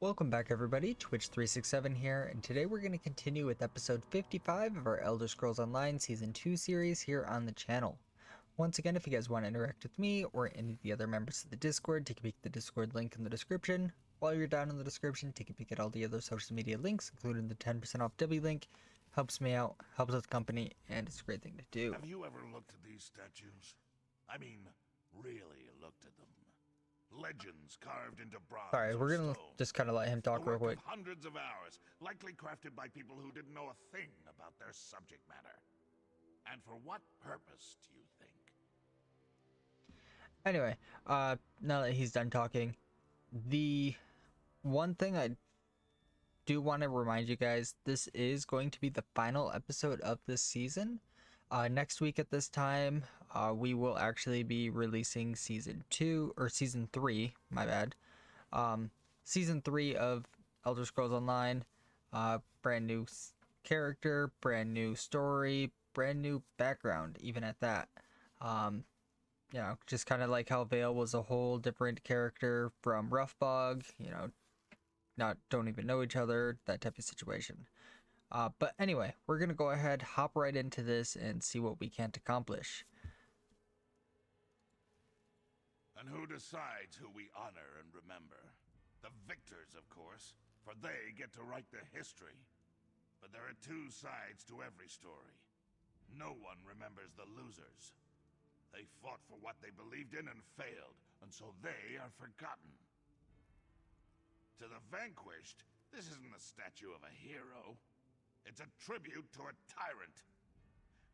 Welcome back everybody, Twitch367 here, and today we're going to continue with episode 55 of our Elder Scrolls Online Season 2 series here on the channel. Once again, if you guys want to interact with me or any of the other members of the Discord, take a peek at the Discord link in the description. While you're down in the description, take a peek at all the other social media links, including the 10% off W link. Helps me out, helps with the company, and it's a great thing to do. Have you ever looked at these statues? I mean, really looked at them. Legends carved into bronze. Sorry, we're gonna stone. just kind of let him talk The real work quick. of hundreds of hours, likely crafted by people who didn't know a thing about their subject matter. And for what purpose do you think? Anyway, now that he's done talking, the one thing I do want to remind you guys, this is going to be the final episode of this season. Next week at this time, we will actually be releasing season 3, my bad. Season 3 of Elder Scrolls Online. Brand new character, brand new story, brand new background, even at that. You know, just kind of like how Vale was a whole different character from Roughbog, you know, don't even know each other, that type of situation. But anyway, we're going to go ahead, hop right into this, and see what we can't accomplish. And who decides who we honor and remember? The victors, of course, for they get to write the history. But there are two sides to every story. No one remembers the losers. They fought for what they believed in and failed, and so they are forgotten. To the vanquished, this isn't a statue of a hero. It's a tribute to a tyrant.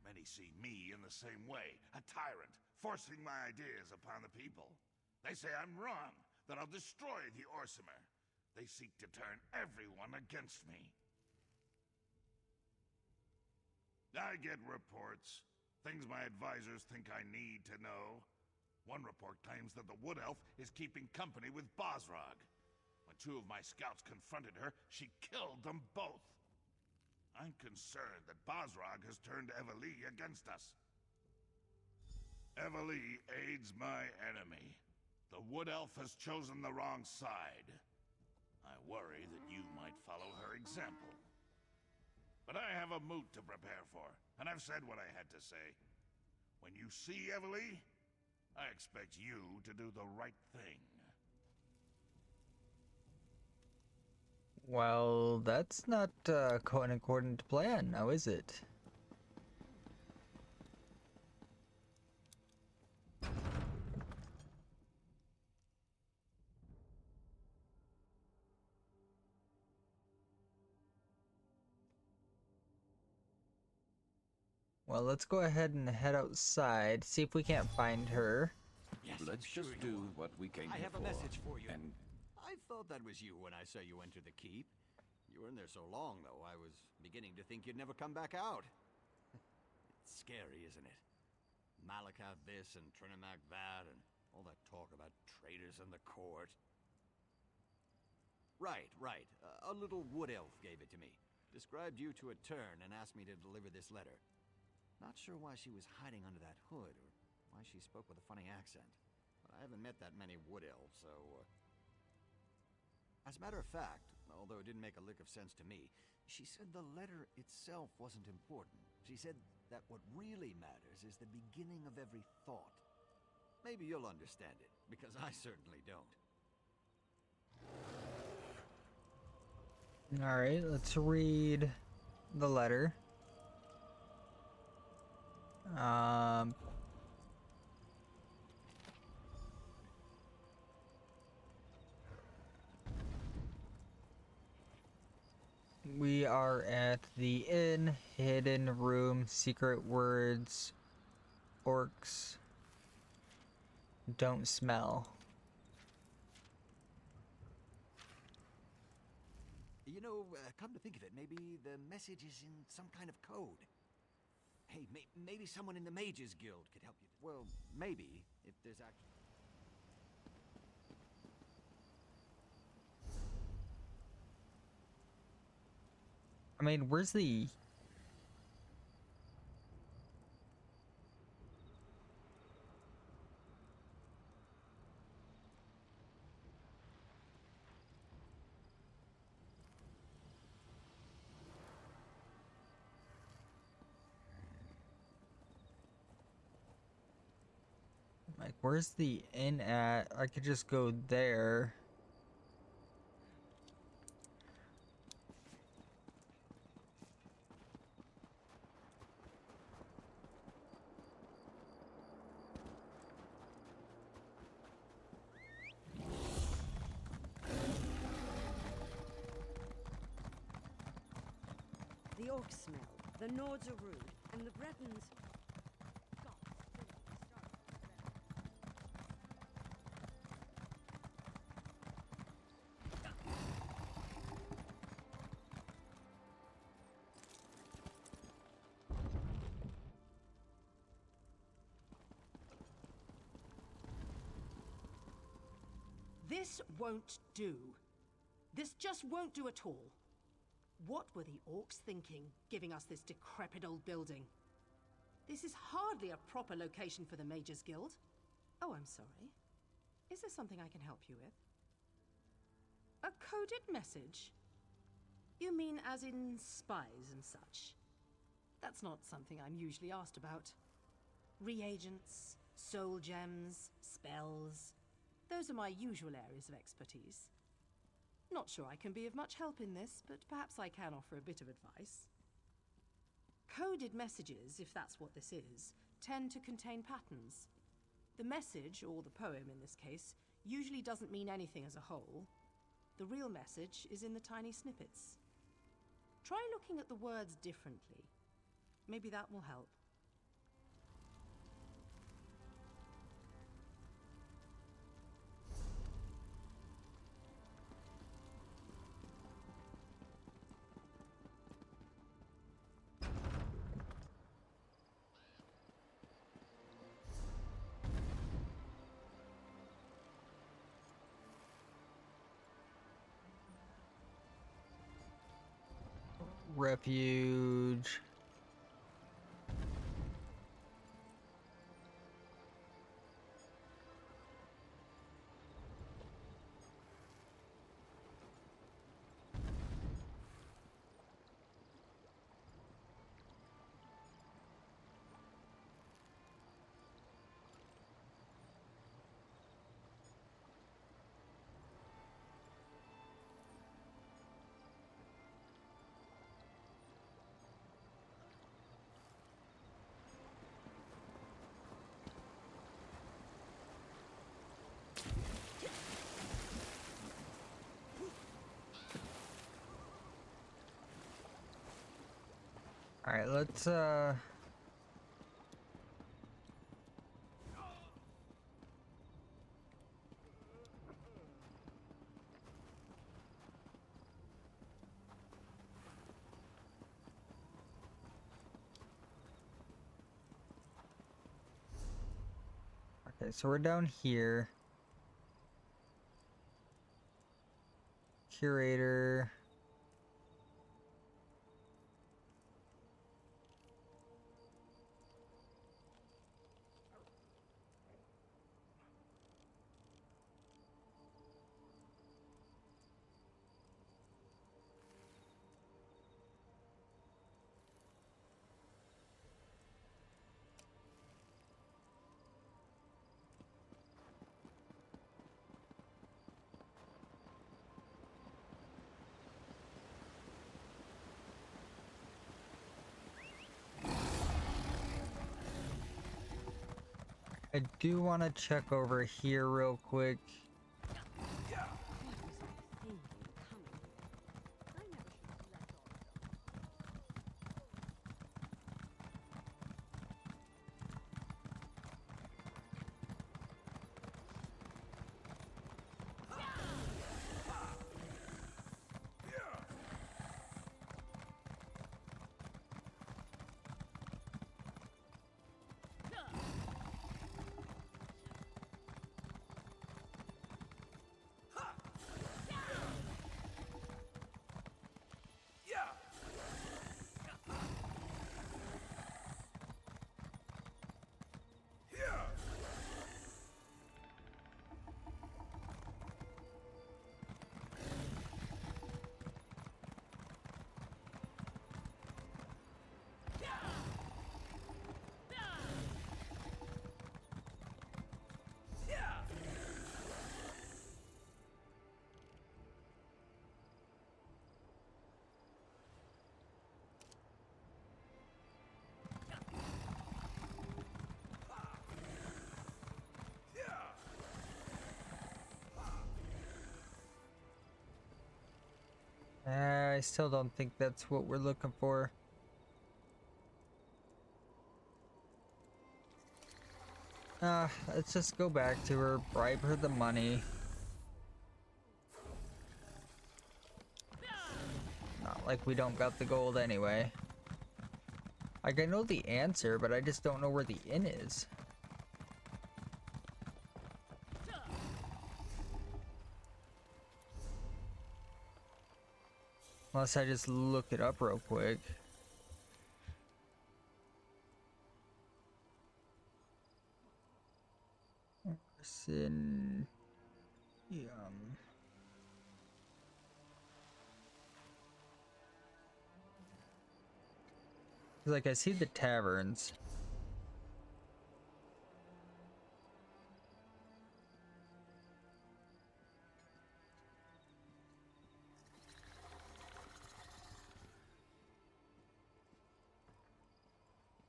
Many see me in the same way, a tyrant, forcing my ideas upon the people. They say I'm wrong, that I'll destroy the Orsimer. They seek to turn everyone against me. I get reports, things my advisors think I need to know. One report claims that the Wood Elf is keeping company with Bosrog. When two of my scouts confronted her, she killed them both. I'm concerned that Bosrog has turned Eveli against us. Eveli aids my enemy. The Wood Elf has chosen the wrong side. I worry that you might follow her example. But I have a moot to prepare for, and I've said what I had to say. When you see Eveli, I expect you to do the right thing. Well, that's not going according to plan, now is it? Well, let's go ahead and head outside, see if we can't find her. Yes, let's just do what we came here for. I have a message for you. And I thought that was you when I saw you enter the keep. You were in there so long, though, I was beginning to think you'd never come back out. It's scary, isn't it? Malakath this and Trinimac that, and all that talk about traitors in the court. Right. A little wood elf gave it to me. Described you to a turn and asked me to deliver this letter. Not sure why she was hiding under that hood, or why she spoke with a funny accent. But I haven't met that many wood elves, so... As a matter of fact, although it didn't make a lick of sense to me, she said the letter itself wasn't important. She said that what really matters is the beginning of every thought. Maybe you'll understand it, because I certainly don't. Alright, let's read the letter. We are at the inn, hidden room, secret words, orcs don't smell. You know, come to think of it, maybe the message is in some kind of code. Hey, maybe someone in the Mages Guild could help you. Well, maybe, if there's actually... I mean, where's the... Like, where's the inn at? I could just go there. The orcs smell, the Nords are rude, and the Bretons... This won't do. This just won't do at all. What were the orcs thinking, giving us this decrepit old building? This is hardly a proper location for the Mages Guild. Oh, I'm sorry. Is there something I can help you with? A coded message? You mean as in spies and such? That's not something I'm usually asked about. Reagents, soul gems, spells. Those are my usual areas of expertise. Not sure I can be of much help in this, but perhaps I can offer a bit of advice. Coded messages, if that's what this is, tend to contain patterns. The message, or the poem in this case, usually doesn't mean anything as a whole. The real message is in the tiny snippets. Try looking at the words differently. Maybe that will help. Refuge. All right, let's okay, so we're down here. Curator. I do want to check over here real quick. I still don't think that's what we're looking for. Let's just go back to her, bribe her the money. Not like we don't got the gold anyway. Like, I know the answer, but I just don't know where the inn is. Unless I just look it up real quick. Sin. Like, I see the taverns.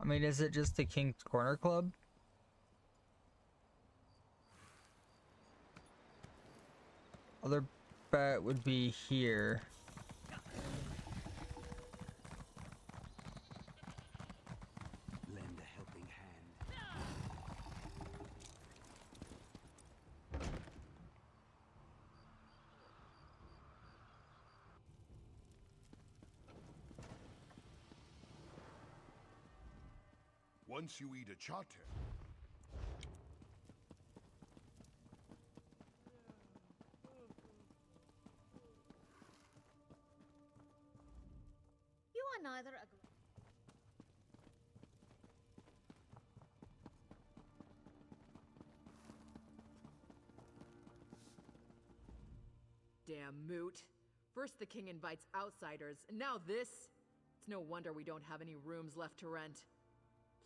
I mean, is it just the King's Corner Club? Other bet would be here. Lend a helping hand. Once you eat a charter, You are neither a Damn moot. First the king invites outsiders, and now this? It's no wonder we don't have any rooms left to rent.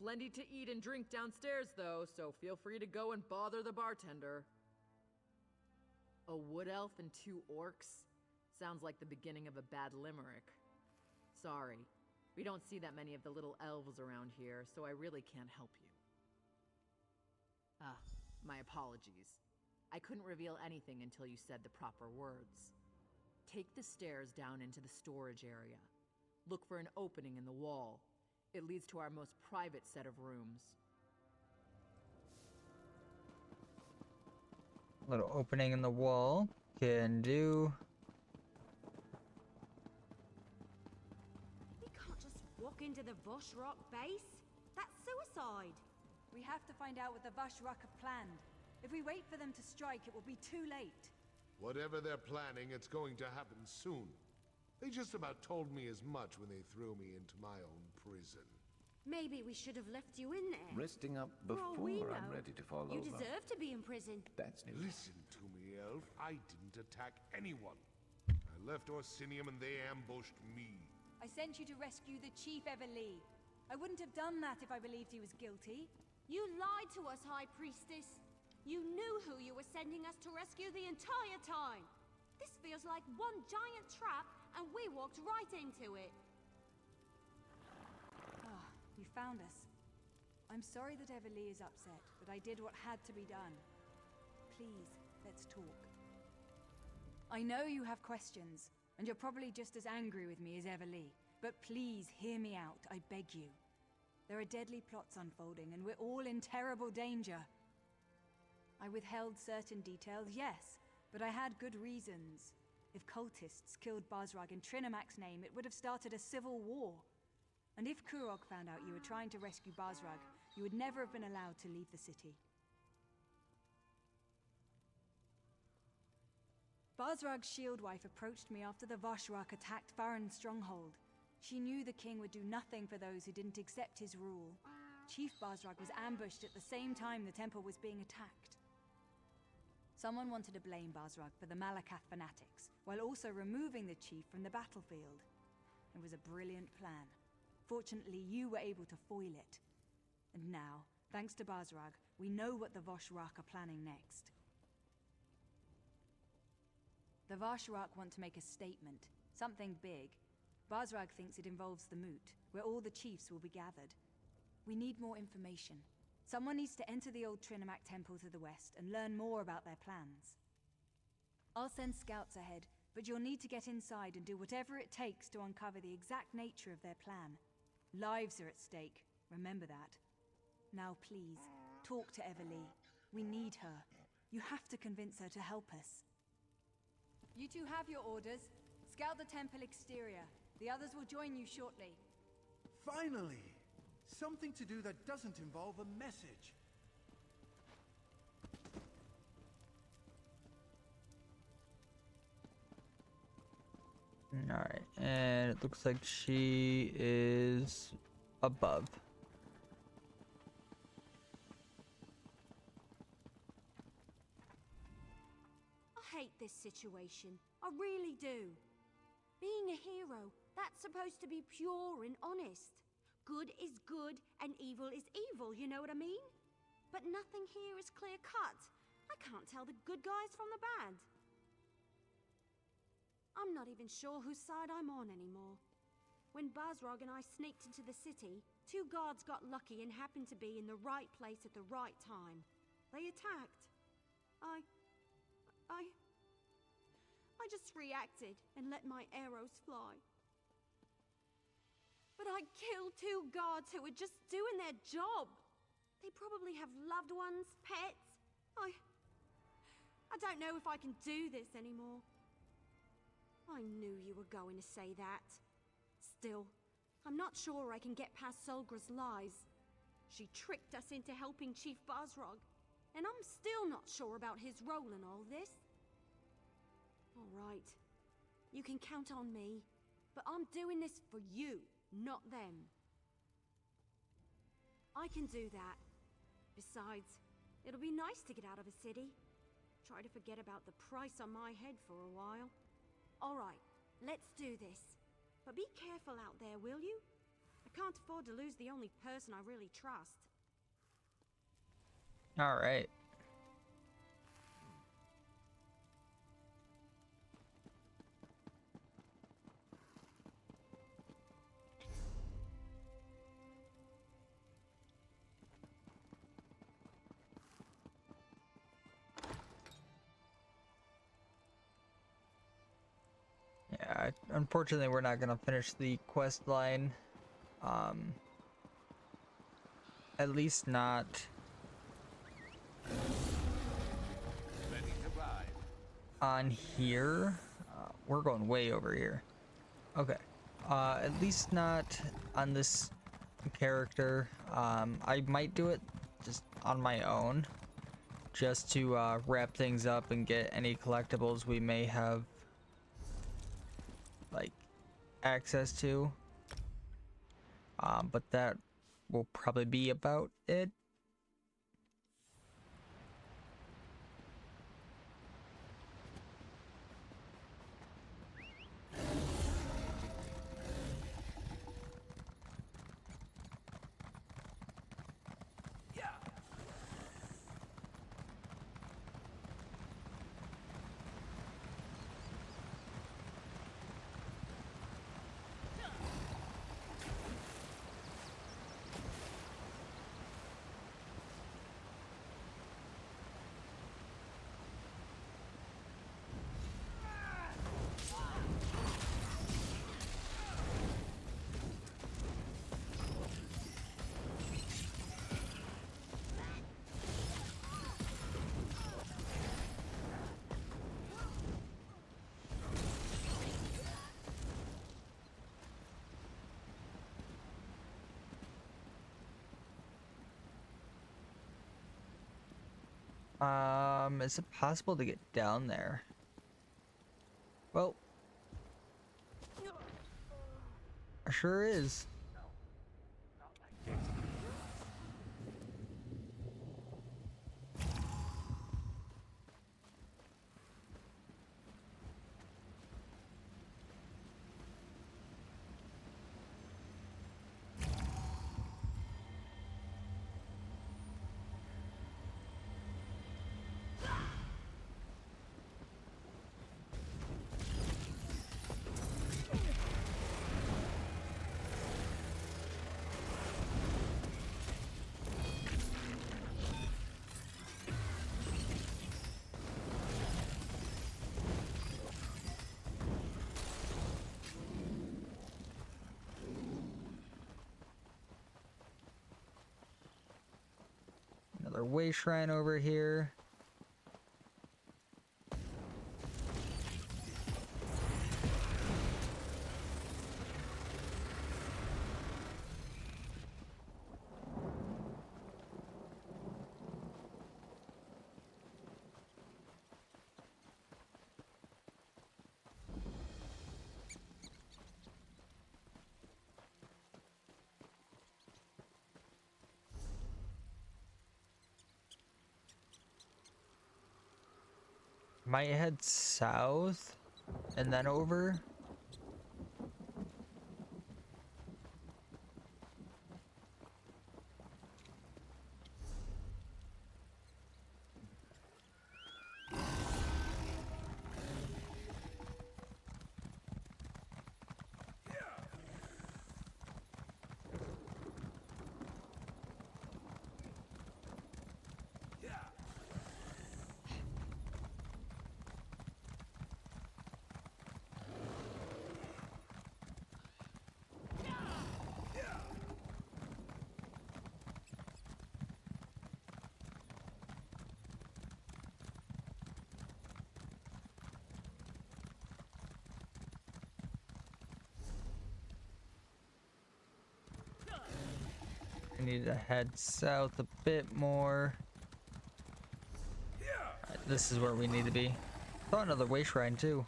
Plenty to eat and drink downstairs, though, so feel free to go and bother the bartender. A wood elf and 2 orcs? Sounds like the beginning of a bad limerick. Sorry, we don't see that many of the little elves around here, so I really can't help you. My apologies. I couldn't reveal anything until you said the proper words. Take the stairs down into the storage area. Look for an opening in the wall. It leads to our most private set of rooms. Little opening in the wall. Can do. We can't just walk into the Voshrock base. That's suicide. We have to find out what the Vashrak have planned. If we wait for them to strike, it will be too late. Whatever they're planning, it's going to happen soon. They just about told me as much when they threw me into my own prison. Maybe we should have left you in there. Resting up For all we before I'm know, ready to fall You over. deserve to be in prison. That's news. Listen to me, Elf. I didn't attack anyone. I left Orsinium and they ambushed me. I sent you to rescue the Chief Everlee. I wouldn't have done that if I believed he was guilty. You lied to us, High Priestess. You knew who you were sending us to rescue the entire time. This feels like one giant trap, and we walked right into it. Ah, you found us. I'm sorry that Everlee is upset, but I did what had to be done. Please, let's talk. I know you have questions, and you're probably just as angry with me as Everlee, but please hear me out, I beg you. There are deadly plots unfolding, and we're all in terrible danger. I withheld certain details, yes, but I had good reasons. If cultists killed Basrag in Trinamak's name, it would have started a civil war. And if Kurog found out you were trying to rescue Basrag, you would never have been allowed to leave the city. Basrag's shield wife approached me after the Vashrak attacked Farron's stronghold. She knew the king would do nothing for those who didn't accept his rule. Chief Basrag was ambushed at the same time the temple was being attacked. Someone wanted to blame Basrag for the Malakath fanatics, while also removing the chief from the battlefield. It was a brilliant plan. Fortunately, you were able to foil it. And now, thanks to Basrag, we know what the Voshrak are planning next. The Vashrak want to make a statement, something big. Basrag thinks it involves the Moot, where all the chiefs will be gathered. We need more information. Someone needs to enter the old Trinamak temple to the west and learn more about their plans. I'll send scouts ahead, but you'll need to get inside and do whatever it takes to uncover the exact nature of their plan. Lives are at stake, remember that. Now please, talk to Everlee. We need her. You have to convince her to help us. You two have your orders. Scout the temple exterior. The others will join you shortly. Finally! Something to do that doesn't involve a message. Alright, and it looks like she is above. I hate this situation. I really do. Being a hero, that's supposed to be pure and honest. Good is good and evil is evil, you know what I mean? But nothing here is clear cut. I can't tell the good guys from the bad. I'm not even sure whose side I'm on anymore. When Bazrog and I sneaked into the city, 2 guards got lucky and happened to be in the right place at the right time. They attacked. I just reacted and let my arrows fly. But I killed 2 guards who were just doing their job. They probably have loved ones, pets. I don't know if I can do this anymore. I knew you were going to say that. Still, I'm not sure I can get past Solgra's lies. She tricked us into helping Chief Bazrog, and I'm still not sure about his role in all this. All right, you can count on me, but I'm doing this for you, not them. I can do that. Besides, it'll be nice to get out of a city. Try to forget about the price on my head for a while. All right, let's do this. But be careful out there, will you? I can't afford to lose the only person I really trust. All right. Yeah, unfortunately, we're not gonna finish the quest line. At least not Ready to ride. on here. We're going way over here. Okay. At least not on this character. I might do it just on my own, just to wrap things up and get any collectibles we may have like access to. But that will probably be about it. Is it possible to get down there? Well, sure is. way shrine over here. Might head south and then over. I need to head south a bit more. Alright, this is where we need to be. Saw another way shrine too.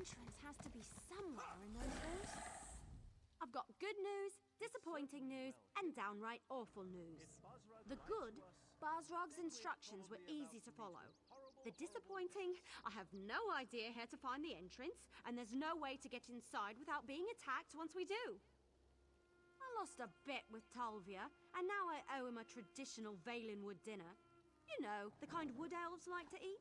Entrance has to be somewhere in those halls. I've got good news, disappointing news, and downright awful news. The good, Basrog's instructions were easy to follow. The disappointing, I have no idea how to find the entrance, and there's no way to get inside without being attacked once we do. I lost a bet with Talvia, and now I owe him a traditional Valenwood dinner. You know, the kind wood elves like to eat.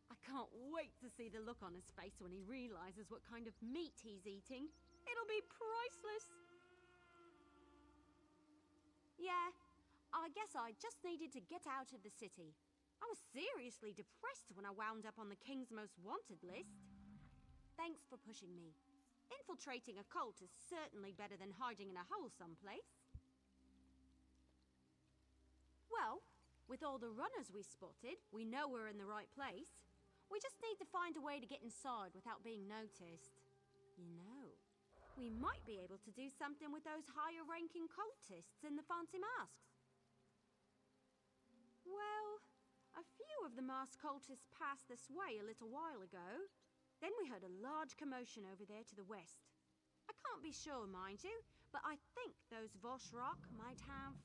I can't wait to see the look on his face when he realizes what kind of meat he's eating. It'll be priceless. Yeah, I guess I just needed to get out of the city. I was seriously depressed when I wound up on the King's Most Wanted list. Thanks for pushing me. Infiltrating a cult is certainly better than hiding in a hole someplace. Well, with all the runners we spotted, we know we're in the right place. We just need to find a way to get inside without being noticed. You know, we might be able to do something with those higher-ranking cultists in the fancy masks. Well, a few of the masked cultists passed this way a little while ago. Then we heard a large commotion over there to the west. I can't be sure, mind you, but I think those Voshrock might have...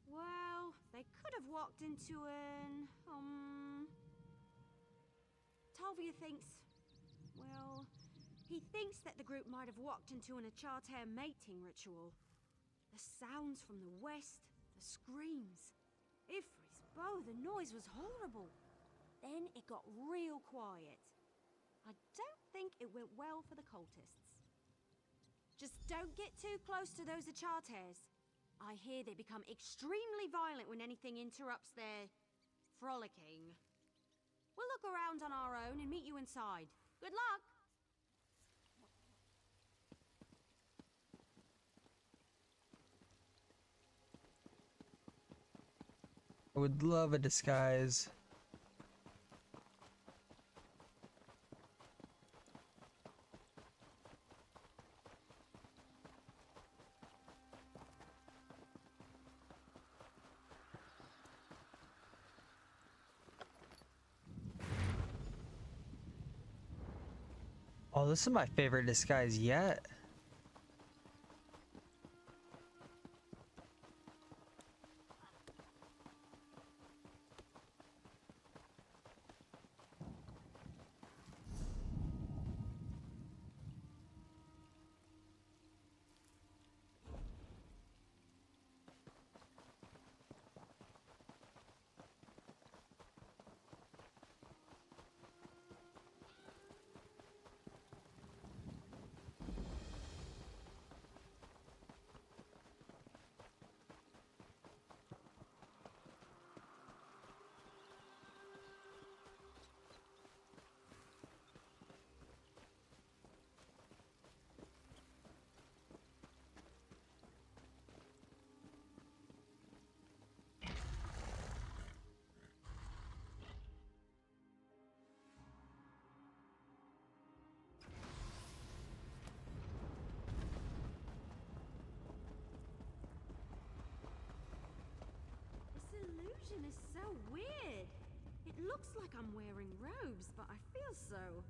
Well, they could have walked into an... Talvia thinks... Well, he thinks that the group might have walked into an Acharter mating ritual. The sounds from the west, the screams. Ifris Bo, the noise was horrible. Then it got real quiet. I don't think it went well for the cultists. Just don't get too close to those Acharters. I hear they become extremely violent when anything interrupts their frolicking. We'll look around on our own and meet you inside. Good luck! I would love a disguise. Oh, this is my favorite disguise yet. looks like I'm wearing robes, but I feel so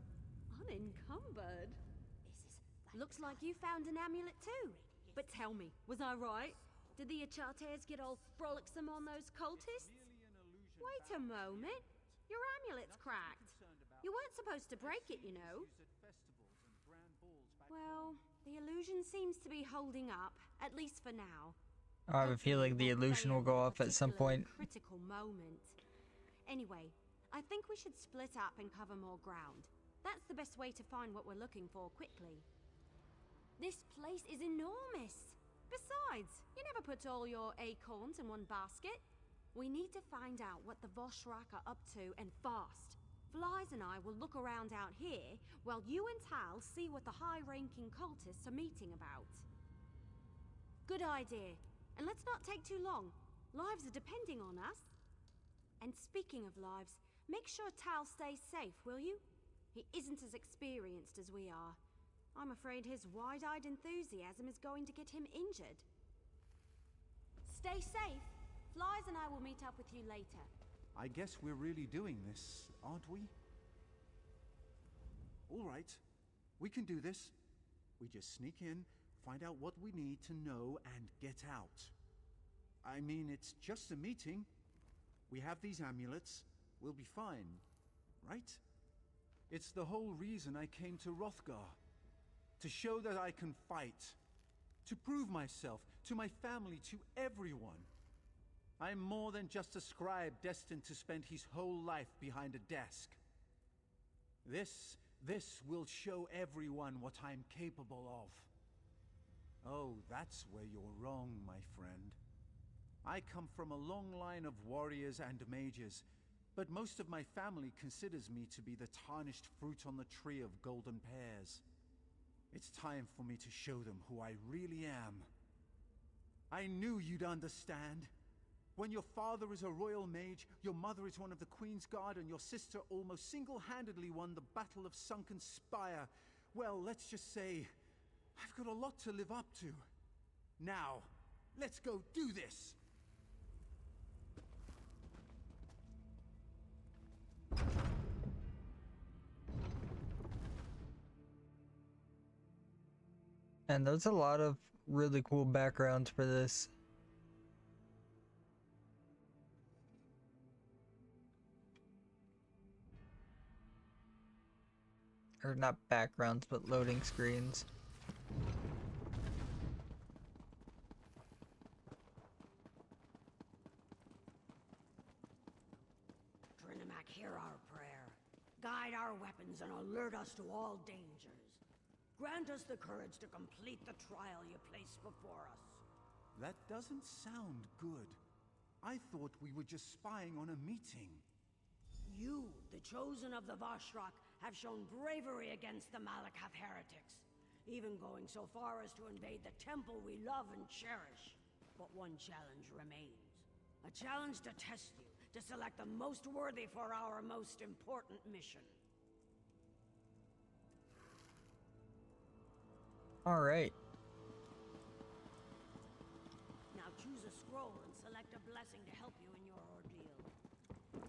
unencumbered. Looks like you found an amulet too. But tell me, was I right? Did the Achates get all frolicsome on those cultists? Wait a moment. Your amulet's cracked. You weren't supposed to break it, you know. Well, the illusion seems to be holding up, at least for now. I have a feeling the illusion will go off at some point. Critical moment. Anyway, I think we should split up and cover more ground. That's the best way to find what we're looking for quickly. This place is enormous. Besides, you never put all your acorns in one basket. We need to find out what the Voshrak are up to, and fast. Flies and I will look around out here, while you and Tal see what the high-ranking cultists are meeting about. Good idea. And let's not take too long. Lives are depending on us. And speaking of lives, make sure Tal stays safe, will you? He isn't as experienced as we are. I'm afraid his wide-eyed enthusiasm is going to get him injured. Stay safe. Flies and I will meet up with you later. I guess we're really doing this, aren't we? All right. We can do this. We just sneak in, find out what we need to know, and get out. I mean, it's just a meeting. We have these amulets. We'll be fine, right? It's the whole reason I came to Hrothgar. To show that I can fight. To prove myself, to my family, to everyone. I'm more than just a scribe destined to spend his whole life behind a desk. This will show everyone what I'm capable of. Oh, that's where you're wrong, my friend. I come from a long line of warriors and mages, but most of my family considers me to be the tarnished fruit on the tree of golden pears. It's time for me to show them who I really am. I knew you'd understand. When your father is a royal mage, your mother is one of the Queen's Guard, and your sister almost single-handedly won the Battle of Sunken Spire, well, let's just say, I've got a lot to live up to. Now, let's go do this! And there's a lot of really cool backgrounds for this. Or not backgrounds, but loading screens. Trinimac, hear our prayer. Guide our weapons and alert us to all dangers. Grant us the courage to complete the trial you place before us. That doesn't sound good. I thought we were just spying on a meeting. You, the chosen of the Voshrak, have shown bravery against the Malakath heretics, even going so far as to invade the temple we love and cherish. But one challenge remains. A challenge to test you, to select the most worthy for our most important mission. All right. Now choose a scroll and select a blessing to help you in your ordeal.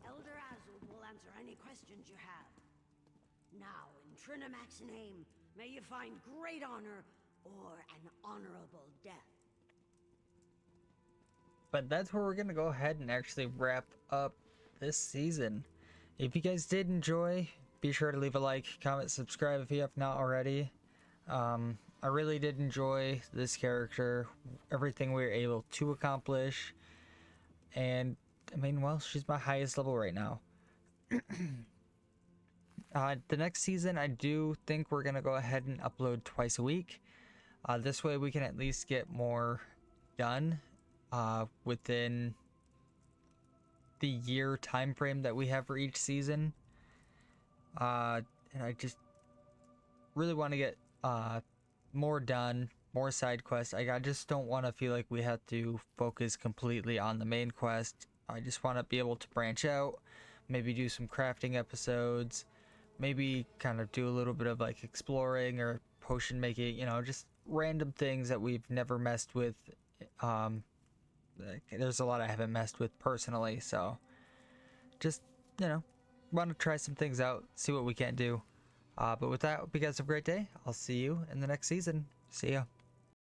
Elder Azul will answer any questions you have. Now, in Trinimac's name, may you find great honor or an honorable death. But that's where we're going to go ahead and actually wrap up this season. If you guys did enjoy, be sure to leave a like, comment, subscribe if you have not already. I really did enjoy this character, everything we were able to accomplish, and I mean, well, she's my highest level right now. The next season, I do think we're going to go ahead and upload twice a week. This way we can at least get more done within the year time frame that we have for each season. And I just really want to get more done, more side quests. I just don't want to feel like we have to focus completely on the main quest. I just want to be able to branch out, maybe do some crafting episodes, maybe kind of do a little bit of like exploring or potion making, you know, just random things that we've never messed with. There's a lot I haven't messed with personally, so just you know, want to try some things out, see what we can do. But with that, hope you guys have a great day. I'll see you in the next season. See ya.